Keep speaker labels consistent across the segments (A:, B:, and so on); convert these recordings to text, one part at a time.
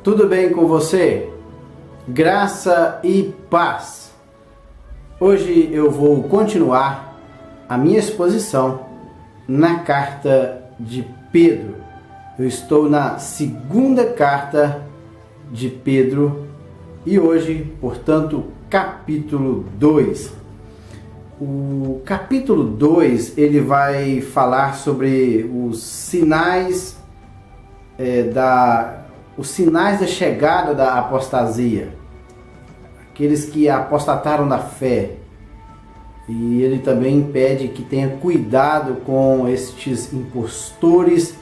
A: Tudo bem com você? Graça e paz. Hoje eu vou continuar a minha exposição na carta de Pedro. Eu estou na segunda carta de Pedro e hoje, portanto, capítulo 2. O capítulo 2 ele vai falar sobre os sinais da chegada da apostasia, aqueles que apostataram da fé. E ele também pede que tenha cuidado com estes impostores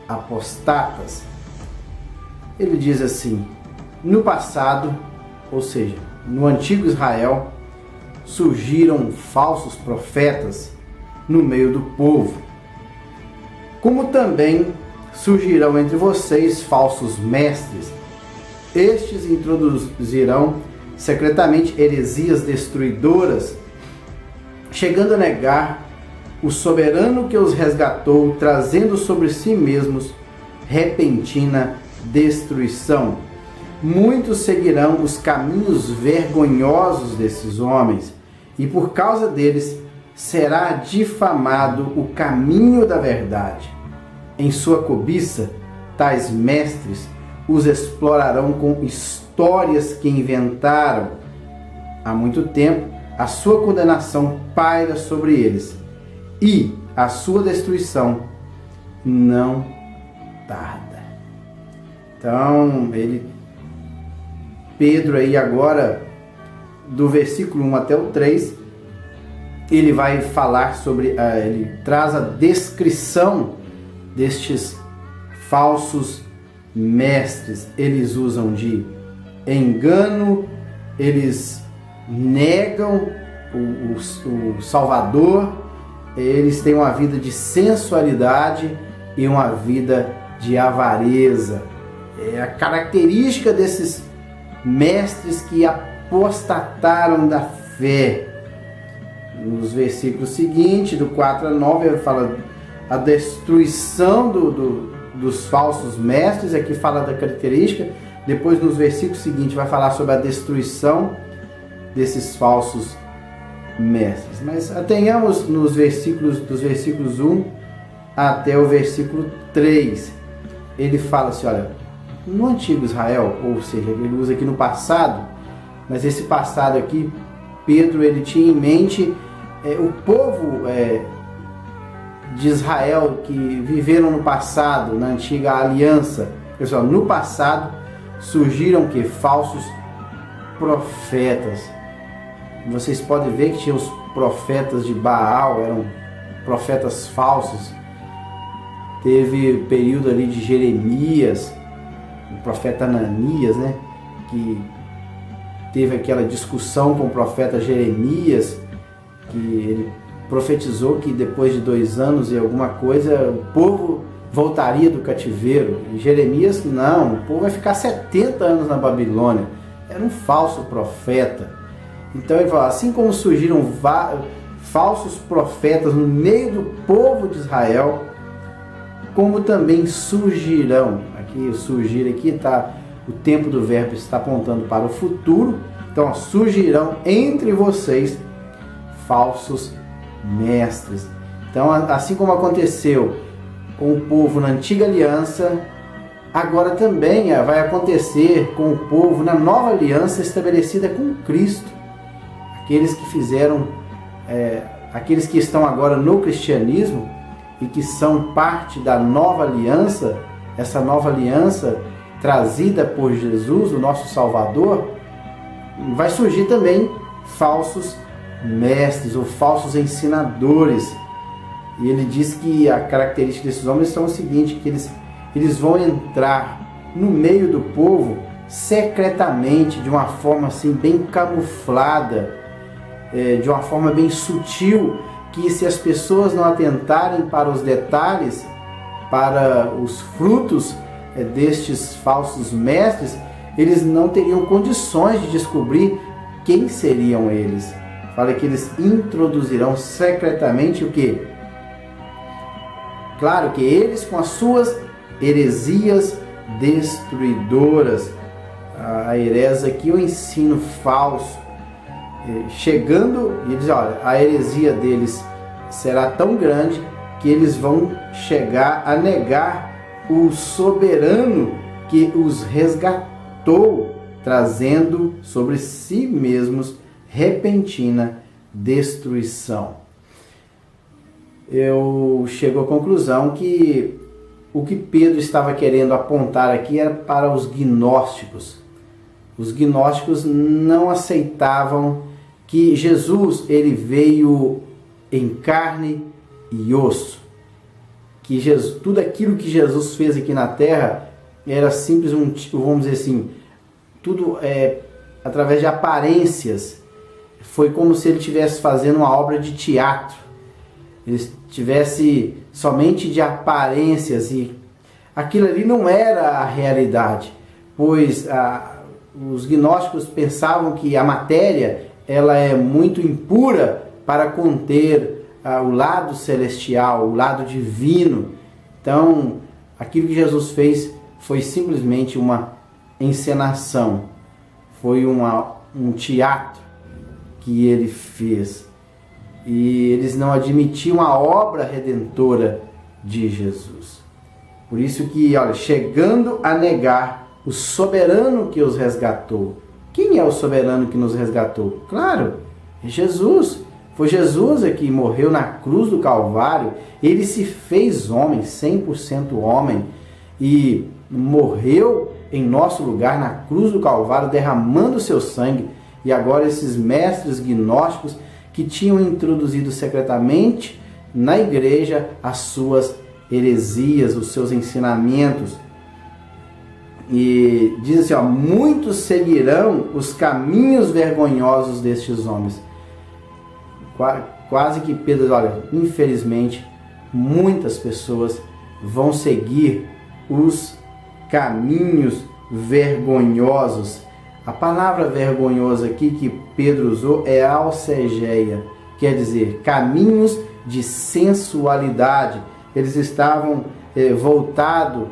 A: apostatas. Ele diz assim: no passado, ou seja, no antigo Israel, surgiram falsos profetas no meio do povo, como também surgirão entre vocês falsos mestres. Estes introduzirão secretamente heresias destruidoras, chegando a negar o soberano que os resgatou, trazendo sobre si mesmos repentina destruição. Muitos seguirão os caminhos vergonhosos desses homens, e por causa deles será difamado o caminho da verdade. Em sua cobiça, tais mestres os explorarão com histórias que inventaram há muito tempo. A sua condenação paira sobre eles e a sua destruição não tarda. Então, Pedro aí agora, do versículo 1 até o 3, ele vai falar sobre, ele traz a descrição destes falsos mestres. Eles usam de engano, eles negam o Salvador, eles têm uma vida de sensualidade e uma vida de avareza. É a característica desses mestres que apostataram da fé. Nos versículos seguintes, do 4 a 9, ele fala a destruição dos falsos mestres. Aqui fala da característica. Depois, nos versículos seguintes, vai falar sobre a destruição desses falsos mestres. Mas atenhamos dos versículos 1 até o versículo 3. Ele fala assim, olha, no antigo Israel, ou seja, ele usa aqui no passado, mas esse passado aqui, Pedro ele tinha em mente o povo de Israel que viveram no passado, na antiga aliança. Pessoal, no passado surgiram que falsos profetas. Vocês podem ver que tinha os profetas de Baal, eram profetas falsos. Teve o período ali de Jeremias, o profeta Ananias, né, que teve aquela discussão com o profeta Jeremias, que ele profetizou que depois de 2 anos e alguma coisa o povo voltaria do cativeiro. E Jeremias, não, o povo vai ficar 70 anos na Babilônia. Era um falso profeta. Então ele fala, assim como surgiram falsos profetas no meio do povo de Israel, como também surgirão, aqui surgir aqui está, o tempo do verbo está apontando para o futuro. Então surgirão entre vocês falsos mestres. Então, assim como aconteceu com o povo na antiga aliança, agora também vai acontecer com o povo na nova aliança estabelecida com Cristo. Aqueles que fizeram, aqueles que estão agora no cristianismo e que são parte da nova aliança, essa nova aliança trazida por Jesus, o nosso Salvador, vai surgir também falsos mestres ou falsos ensinadores. E ele diz que a característica desses homens são o seguinte, que eles vão entrar no meio do povo secretamente, de uma forma assim bem camuflada, de uma forma bem sutil, que se as pessoas não atentarem para os detalhes, para os frutos destes falsos mestres, eles não teriam condições de descobrir quem seriam eles. Fala que eles introduzirão secretamente o quê? Claro que eles, com as suas heresias destruidoras. A herese aqui, o ensino falso, chegando, e eles, olha, a heresia deles será tão grande que eles vão chegar a negar o soberano que os resgatou, trazendo sobre si mesmos repentina destruição. Eu chego à conclusão que o que Pedro estava querendo apontar aqui era para os gnósticos. Os gnósticos não aceitavam que Jesus ele veio em carne e osso. Que Jesus, tudo aquilo que Jesus fez aqui na terra era simplesmente, vamos dizer assim, tudo através de aparências. Foi como se ele estivesse fazendo uma obra de teatro. Ele estivesse somente de aparências, e aquilo ali não era a realidade, pois os gnósticos pensavam que a matéria ela é muito impura para conter o lado celestial, o lado divino. Então, aquilo que Jesus fez foi simplesmente uma encenação, foi um teatro que ele fez. E eles não admitiam a obra redentora de Jesus. Por isso que, olha, chegando a negar o soberano que os resgatou. Quem é o soberano que nos resgatou? Claro, é Jesus. Foi Jesus que morreu na cruz do Calvário. Ele se fez homem, 100% homem, e morreu em nosso lugar na cruz do Calvário, derramando seu sangue. E agora esses mestres gnósticos que tinham introduzido secretamente na igreja as suas heresias, os seus ensinamentos. E diz assim, ó, muitos seguirão os caminhos vergonhosos destes homens. Quase que Pedro, olha, infelizmente, muitas pessoas vão seguir os caminhos vergonhosos. A palavra vergonhosa aqui que Pedro usou é alcegeia, quer dizer, caminhos de sensualidade. Eles estavam voltados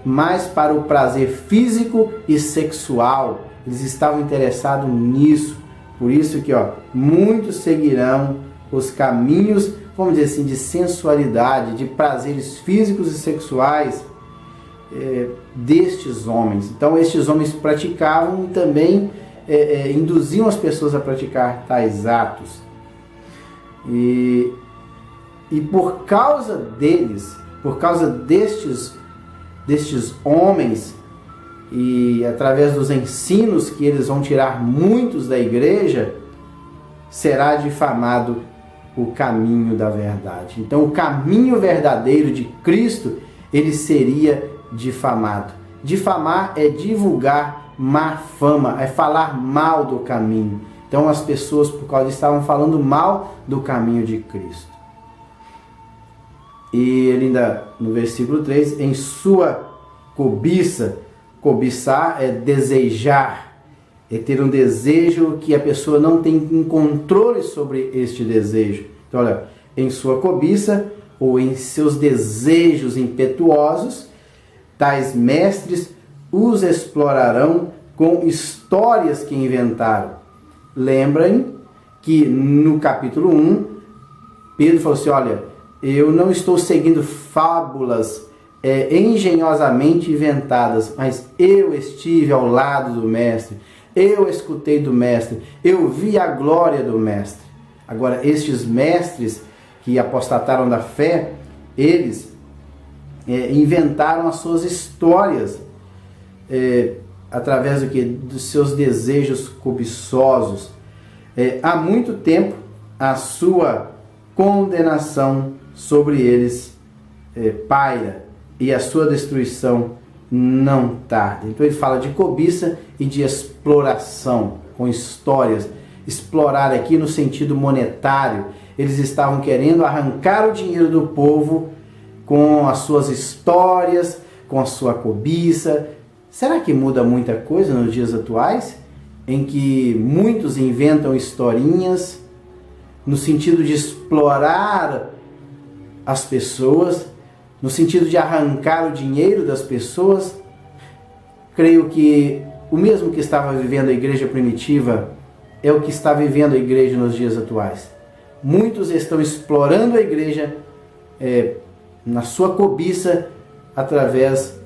A: mais para o prazer físico e sexual. Eles estavam interessados nisso. Por isso que, ó, muitos seguirão os caminhos, vamos dizer assim, de sensualidade, de prazeres físicos e sexuais destes homens. Então estes homens praticavam e também induziam as pessoas a praticar tais atos. E por causa deles, por causa destes homens, e através dos ensinos que eles vão tirar muitos da igreja, será difamado o caminho da verdade. Então o caminho verdadeiro de Cristo, ele seria difamado. Difamar é divulgar má fama, é falar mal do caminho. Então as pessoas, por causa disso, estavam falando mal do caminho de Cristo. E ele ainda, no versículo 3, em sua cobiça, cobiçar é desejar, é ter um desejo que a pessoa não tem um controle sobre este desejo. Então olha, em sua cobiça ou em seus desejos impetuosos, tais mestres os explorarão com histórias que inventaram. Lembrem que no capítulo 1, Pedro falou assim, olha, eu não estou seguindo fábulas engenhosamente inventadas, mas eu estive ao lado do mestre, eu escutei do mestre, eu vi a glória do mestre. Agora, estes mestres que apostataram da fé, eles inventaram as suas histórias através do que? Dos seus desejos cobiçosos. Há muito tempo a sua condenação sobre eles paira, e a sua destruição não tarda. Então ele fala de cobiça e de exploração, com histórias. Explorar aqui no sentido monetário. Eles estavam querendo arrancar o dinheiro do povo com as suas histórias, com a sua cobiça. Será que muda muita coisa nos dias atuais? Em que muitos inventam historinhas no sentido de explorar as pessoas, no sentido de arrancar o dinheiro das pessoas? creio que o mesmo que estava vivendo a igreja primitiva é o que está vivendo a igreja nos dias atuais. Muitos estão explorando a igreja na sua cobiça através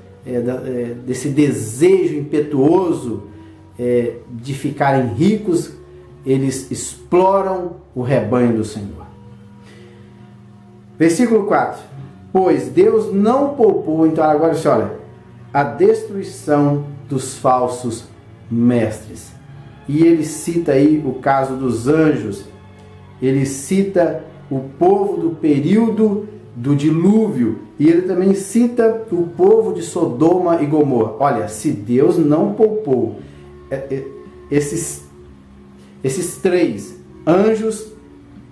A: desse desejo impetuoso de ficarem ricos. Eles exploram o rebanho do Senhor. Versículo 4. Pois Deus não poupou, então agora você olha, a destruição dos falsos mestres. E ele cita aí o caso dos anjos. Ele cita o povo do período do dilúvio. E ele também cita o povo de Sodoma e Gomorra. Olha, se Deus não poupou esses três, anjos,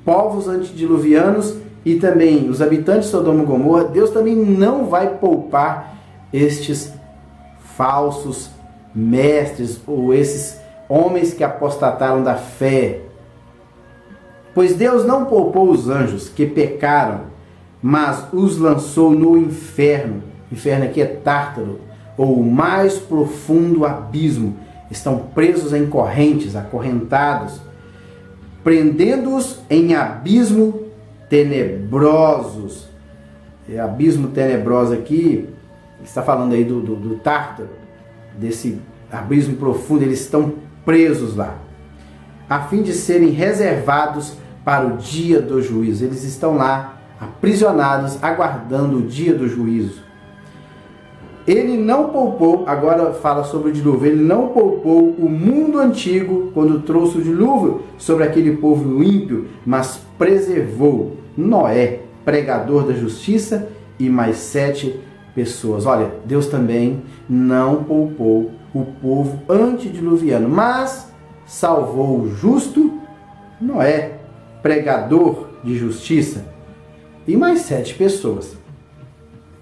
A: povos antediluvianos e também os habitantes de Sodoma e Gomorra, Deus também não vai poupar estes falsos mestres ou esses homens que apostataram da fé. Pois Deus não poupou os anjos que pecaram, mas os lançou no inferno. O inferno aqui é Tártaro, ou o mais profundo abismo. Estão presos em correntes, acorrentados, prendendo-os em abismo tenebrosos. Abismo tenebroso aqui, está falando aí do Tártaro, desse abismo profundo. Eles estão presos lá, a fim de serem reservados para o dia do juízo. Eles estão lá, aprisionados, aguardando o dia do juízo. Ele não poupou, agora fala sobre o dilúvio, ele não poupou o mundo antigo quando trouxe o dilúvio sobre aquele povo ímpio, mas preservou Noé, pregador da justiça, e mais 7 pessoas. Olha, Deus também não poupou o povo antediluviano, mas salvou o justo Noé, pregador de justiça, e mais 7 pessoas.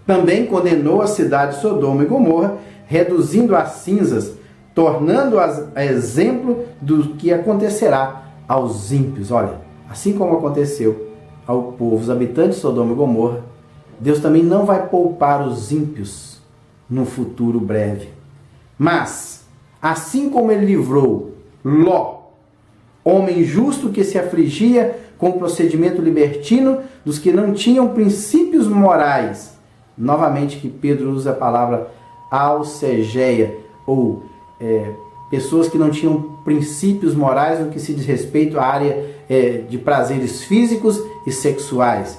A: Também condenou a cidade de Sodoma e Gomorra, reduzindo as cinzas, tornando-as exemplo do que acontecerá aos ímpios. Olha, assim como aconteceu ao povo, os habitantes de Sodoma e Gomorra, Deus também não vai poupar os ímpios no futuro breve. Mas, assim como ele livrou Ló, homem justo que se afligia com o procedimento libertino dos que não tinham princípios morais, novamente que Pedro usa a palavra alcegeia, ou pessoas que não tinham princípios morais no que se diz respeito à área de prazeres físicos e sexuais.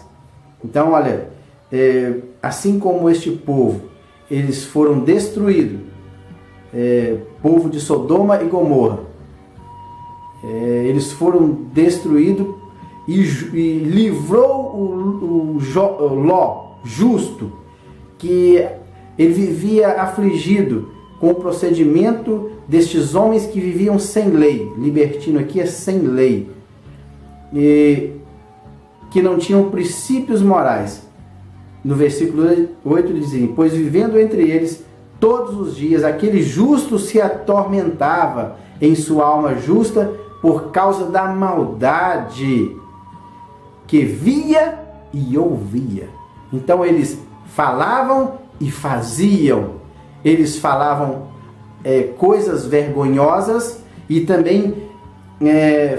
A: Então, olha, assim como este povo, eles foram destruídos, povo de Sodoma e Gomorra, eles foram destruídos e livrou o Ló, justo, que ele vivia afligido com o procedimento destes homens que viviam sem lei. Libertino aqui é sem lei, e que não tinham princípios morais. No versículo 8 ele diz: pois vivendo entre eles todos os dias, aquele justo se atormentava em sua alma justa por causa da maldade que via e ouvia. Então eles falavam e faziam. Eles falavam coisas vergonhosas e também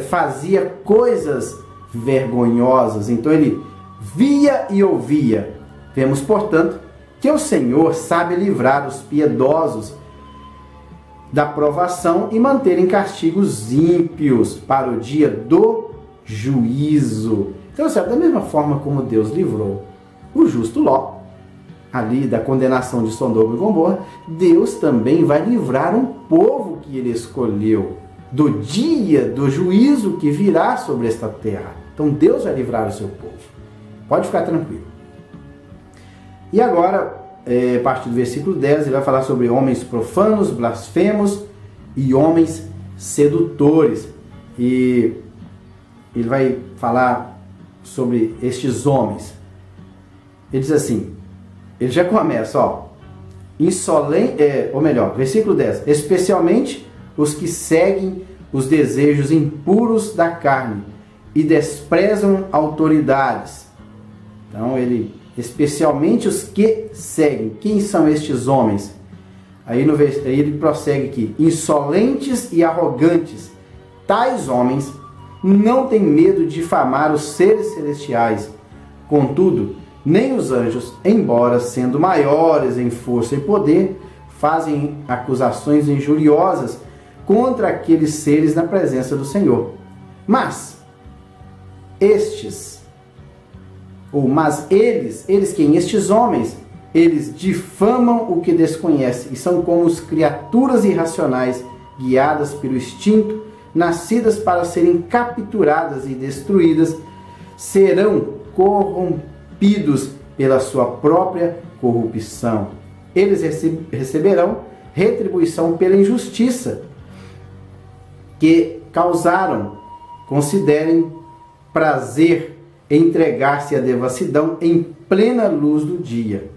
A: fazia coisas vergonhosas. Então ele via e ouvia. Vemos, portanto, que o Senhor sabe livrar os piedosos da provação e manter em castigo os ímpios para o dia do juízo. Então, sabe, da mesma forma como Deus livrou o justo Ló ali da condenação de Sodoma e Gomorra, Deus também vai livrar um povo que ele escolheu do dia do juízo que virá sobre esta terra. Então Deus vai livrar o seu povo. Pode ficar tranquilo. E agora, a partir do versículo 10, ele vai falar sobre homens profanos, blasfemos e homens sedutores. E ele vai falar sobre estes homens. Ele diz assim, ele já começa, versículo 10, especialmente os que seguem os desejos impuros da carne e desprezam autoridades. Então, especialmente os que seguem. Quem são estes homens? Aí ele prossegue aqui: insolentes e arrogantes, tais homens não têm medo de difamar os seres celestiais. Contudo, nem os anjos, embora sendo maiores em força e poder, fazem acusações injuriosas contra aqueles seres na presença do Senhor. Mas estes homens, eles difamam o que desconhecem e são como as criaturas irracionais, guiadas pelo instinto, nascidas para serem capturadas e destruídas, serão corrompidos pela sua própria corrupção. Eles receberão retribuição pela injustiça que causaram. Considerem prazer entregar-se à devassidão em plena luz do dia.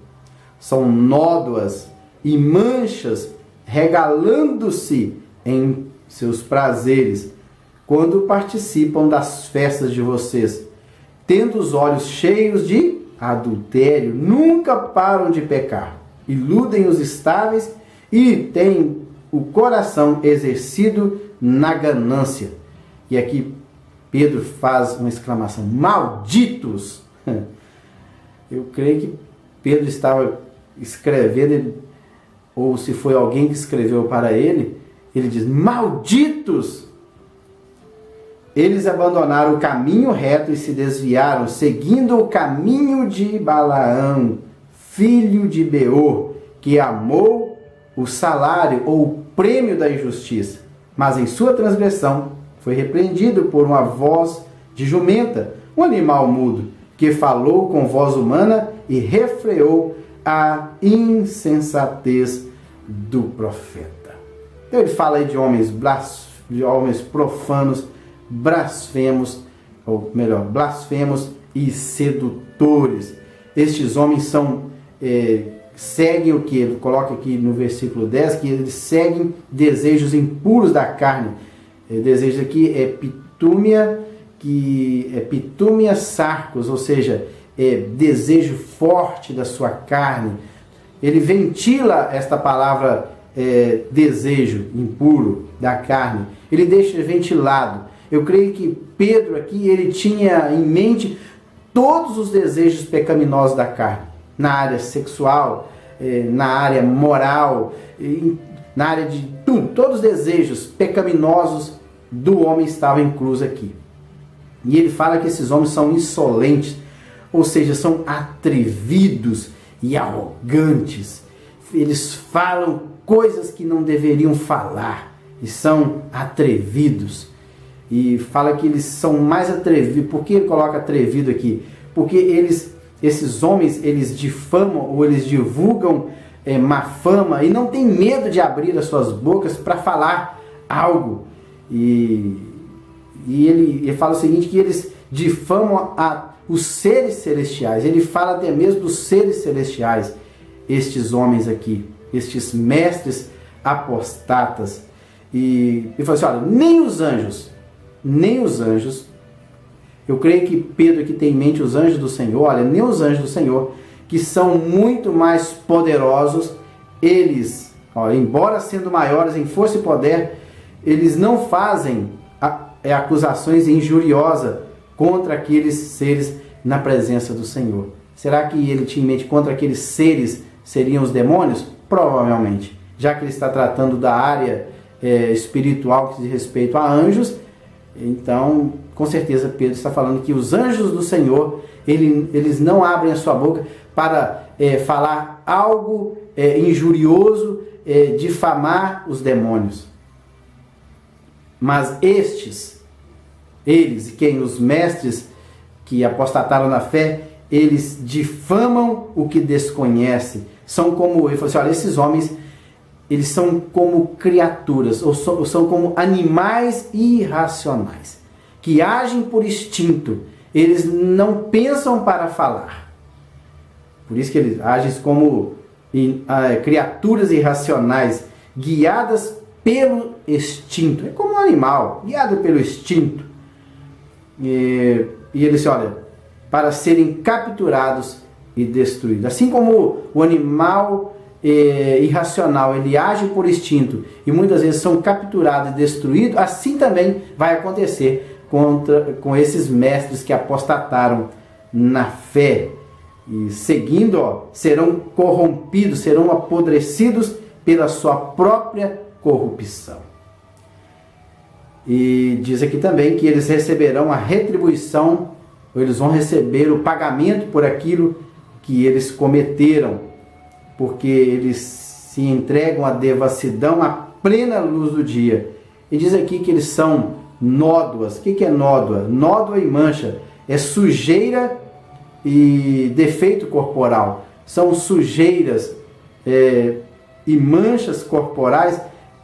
A: São nódoas e manchas, regalando-se em seus prazeres, quando participam das festas de vocês, tendo os olhos cheios de adultério, nunca param de pecar, iludem os estáveis e têm o coração exercido na ganância. E aqui Pedro faz uma exclamação: malditos! Eu creio que Pedro estava escrevendo, ou se foi alguém que escreveu para ele, ele diz: malditos! Eles abandonaram o caminho reto e se desviaram, seguindo o caminho de Balaão, filho de Beor, que amou o salário ou o prêmio da injustiça, mas em sua transgressão foi repreendido por uma voz de jumenta, um animal mudo, que falou com voz humana e refreou a insensatez do profeta. Então ele fala aí de homens profanos, blasfemos e sedutores. Estes homens seguem o que ele coloca aqui no versículo 10, que eles seguem desejos impuros da carne. Desejo aqui é pitúmia sarcos, ou seja, desejo forte da sua carne. Ele ventila esta palavra desejo impuro da carne, ele deixa ventilado. Eu creio que Pedro aqui, ele tinha em mente todos os desejos pecaminosos da carne, na área sexual, na área moral, na área de tudo. Todos os desejos pecaminosos do homem estavam inclusos aqui. E ele fala que esses homens são insolentes, ou seja, são atrevidos e arrogantes. Eles falam coisas que não deveriam falar e são atrevidos. E fala que eles são mais atrevidos. Por que ele coloca atrevido aqui? Porque esses homens, eles difamam ou eles divulgam má fama e não tem medo de abrir as suas bocas para falar algo. E ele fala o seguinte, que eles difamam os seres celestiais. Ele fala até mesmo dos seres celestiais, estes homens aqui, estes mestres apostatas. E ele fala assim, olha, nem os anjos, eu creio que Pedro aqui tem em mente os anjos do Senhor, olha, nem os anjos do Senhor, que são muito mais poderosos, eles, olha, embora sendo maiores em força e poder, eles não fazem acusações injuriosas contra aqueles seres na presença do Senhor. Será que ele tinha em mente contra aqueles seres seriam os demônios? Provavelmente, já que ele está tratando da área espiritual que diz respeito a anjos. Então, com certeza, Pedro está falando que os anjos do Senhor, eles não abrem a sua boca para falar algo injurioso, difamar os demônios. Mas eles, os mestres que apostataram na fé, eles difamam o que desconhecem. São como, ele falou assim, olha, esses homens, eles são como criaturas, ou são como animais irracionais, que agem por instinto, eles não pensam para falar. Por isso que eles agem como criaturas irracionais, guiadas pelo instinto. É como um animal, guiado pelo instinto. E ele diz, olha, para serem capturados e destruídos. Assim como o animal irracional, ele age por instinto e muitas vezes são capturados e destruídos, assim também vai acontecer com esses mestres que apostataram na fé e seguindo, serão corrompidos, serão apodrecidos pela sua própria corrupção. E diz aqui também que eles receberão a retribuição, ou eles vão receber o pagamento por aquilo que eles cometeram, porque eles se entregam à devassidão à plena luz do dia. E diz aqui que eles são nódoas. O que é nódoa? Nódoa e mancha é sujeira e defeito corporal. São sujeiras e manchas corporais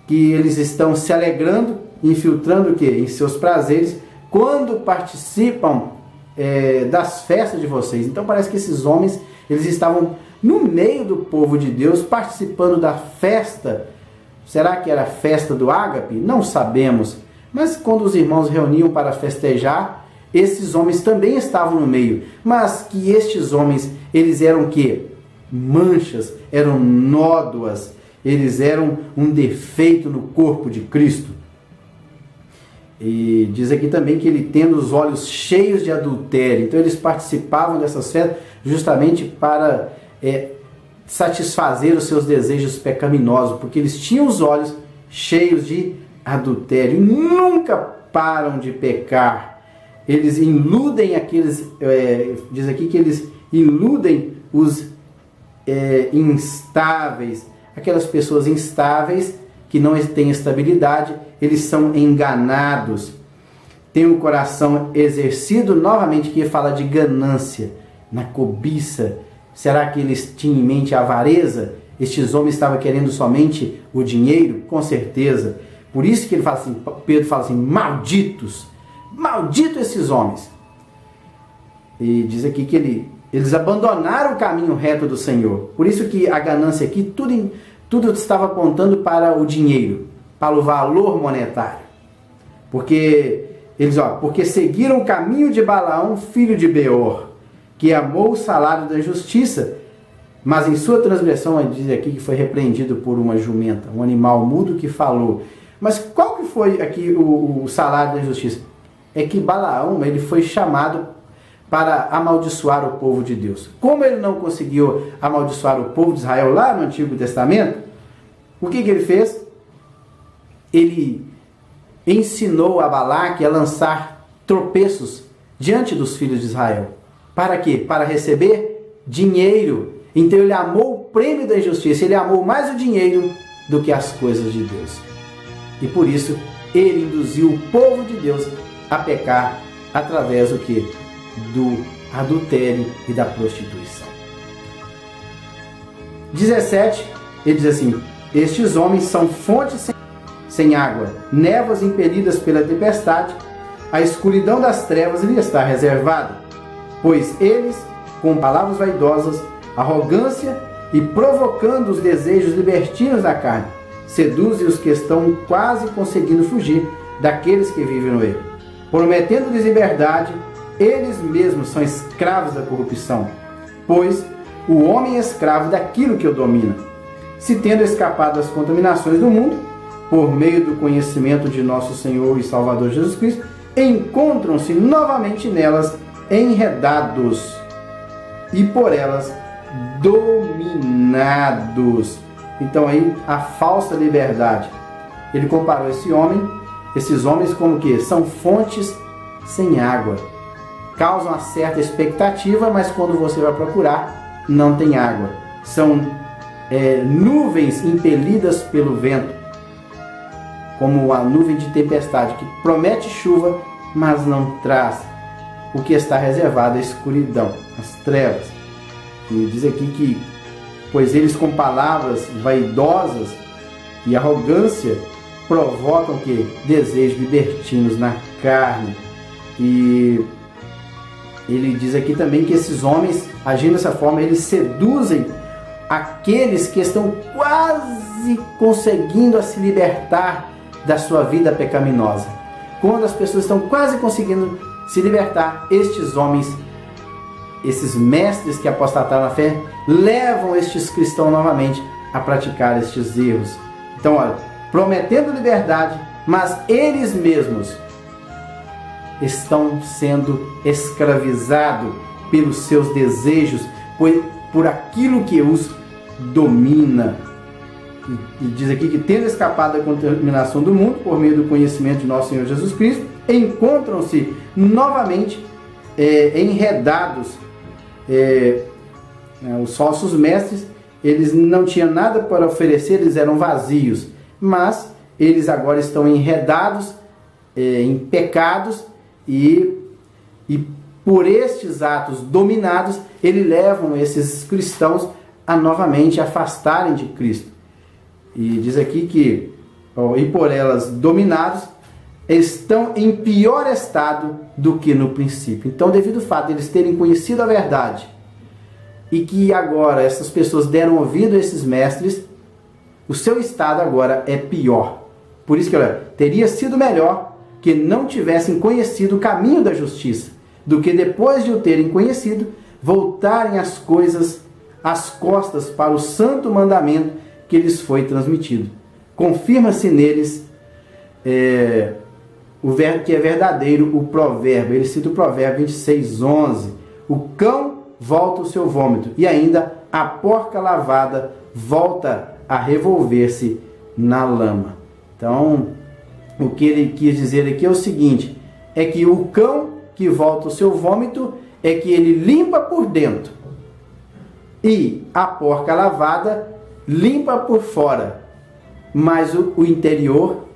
A: que eles estão se alegrando, infiltrando o quê? Em seus prazeres, quando participam das festas de vocês. Então parece que esses homens, eles estavam no meio do povo de Deus, participando da festa. Será que era a festa do ágape? Não sabemos. Mas quando os irmãos reuniam para festejar, esses homens também estavam no meio. Mas que estes homens, eles eram o quê? Manchas, eram nódoas, eles eram um defeito no corpo de Cristo. E diz aqui também que ele tendo os olhos cheios de adultério. Então eles participavam dessas festas justamente para satisfazer os seus desejos pecaminosos, porque eles tinham os olhos cheios de adultério, nunca param de pecar. Eles iludem aqueles, diz aqui que eles iludem os instáveis, aquelas pessoas instáveis que não têm estabilidade, eles são enganados, têm o coração exercido, novamente que fala de ganância, na cobiça. Será que eles tinham em mente a avareza? Estes homens estavam querendo somente o dinheiro? Com certeza. Por isso que ele fala assim, Pedro fala assim, malditos, malditos esses homens. E diz aqui que eles abandonaram o caminho reto do Senhor. Por isso que a ganância aqui, tudo estava apontando para o dinheiro, para o valor monetário. Porque porque seguiram o caminho de Balaão, filho de Beor, que amou o salário da justiça, mas em sua transgressão, diz aqui que foi repreendido por uma jumenta, um animal mudo que falou. Mas qual que foi aqui o salário da justiça? É que Balaão, ele foi chamado para amaldiçoar o povo de Deus. Como ele não conseguiu amaldiçoar o povo de Israel lá no Antigo Testamento, o que ele fez? Ele ensinou a Balaque a lançar tropeços diante dos filhos de Israel. Para quê? Para receber dinheiro. Então ele amou o prêmio da injustiça, ele amou mais o dinheiro do que as coisas de Deus. E por isso ele induziu o povo de Deus a pecar através do quê? Do adultério e da prostituição. 17, ele diz assim, estes homens são fontes sem água, névoas impelidas pela tempestade, a escuridão das trevas lhe está reservada, pois eles, com palavras vaidosas, arrogância e provocando os desejos libertinos da carne, seduzem os que estão quase conseguindo fugir daqueles que vivem no erro. Prometendo-lhes liberdade, eles mesmos são escravos da corrupção, pois o homem é escravo daquilo que o domina. Se tendo escapado das contaminações do mundo, por meio do conhecimento de nosso Senhor e Salvador Jesus Cristo, encontram-se novamente nelas enredados e por elas dominados. Então aí a falsa liberdade. Ele comparou esses homens como que são fontes sem água. Causam uma certa expectativa, mas quando você vai procurar, não tem água. São nuvens impelidas pelo vento, como a nuvem de tempestade, que promete chuva, mas não traz. O que está reservado é a escuridão, as trevas. E diz aqui que, pois eles com palavras vaidosas e arrogância provocam que desejos libertinos na carne. E ele diz aqui também que esses homens, agindo dessa forma, eles seduzem aqueles que estão quase conseguindo se libertar da sua vida pecaminosa. Quando as pessoas estão quase conseguindo se libertar, estes homens, esses mestres que apostataram na fé, levam estes cristãos novamente a praticar estes erros. Então, olha, prometendo liberdade, mas eles mesmos estão sendo escravizados pelos seus desejos, por aquilo que os domina. E diz aqui que, tendo escapado da contaminação do mundo por meio do conhecimento de nosso Senhor Jesus Cristo, encontram-se novamente enredados. Os falsos mestres, eles não tinham nada para oferecer, eles eram vazios, mas eles agora estão enredados em pecados e por estes atos dominados, eles levam esses cristãos a novamente afastarem de Cristo. E diz aqui que, e por elas dominados, estão em pior estado do que no princípio. Então, devido ao fato de eles terem conhecido a verdade, e que agora essas pessoas deram ouvido a esses mestres, o seu estado agora é pior. Por isso que, olha, teria sido melhor que não tivessem conhecido o caminho da justiça, do que depois de o terem conhecido, voltarem as coisas às costas para o santo mandamento que lhes foi transmitido. Confirma-se neles que é verdadeiro o provérbio. Ele cita o provérbio 26:11. O cão volta o seu vômito, e ainda a porca lavada volta a revolver-se na lama. Então, o que ele quis dizer aqui é o seguinte, é que o cão que volta o seu vômito é que ele limpa por dentro, e a porca lavada limpa por fora, mas o interior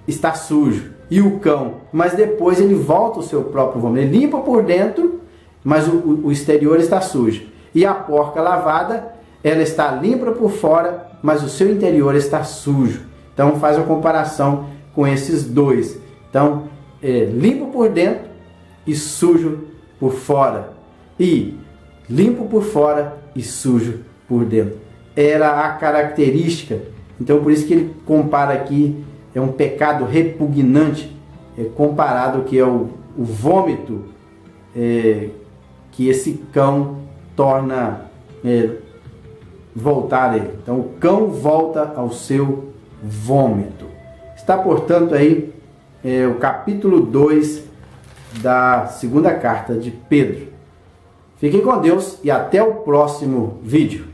A: está sujo. E o cão, mas depois ele volta o seu próprio vômito, ele limpa por dentro, mas o exterior está sujo. E a porca lavada, ela está limpa por fora, mas o seu interior está sujo. Então faz a comparação com esses dois. Então, limpo por dentro e sujo por fora. E limpo por fora e sujo por dentro. Era a característica. Então por isso que ele compara aqui, é um pecado repugnante, comparado que é o vômito que esse cão torna voltar a ele. Então o cão volta ao seu vômito. Está, portanto, aí o capítulo 2 da segunda carta de Pedro. Fiquem com Deus e até o próximo vídeo.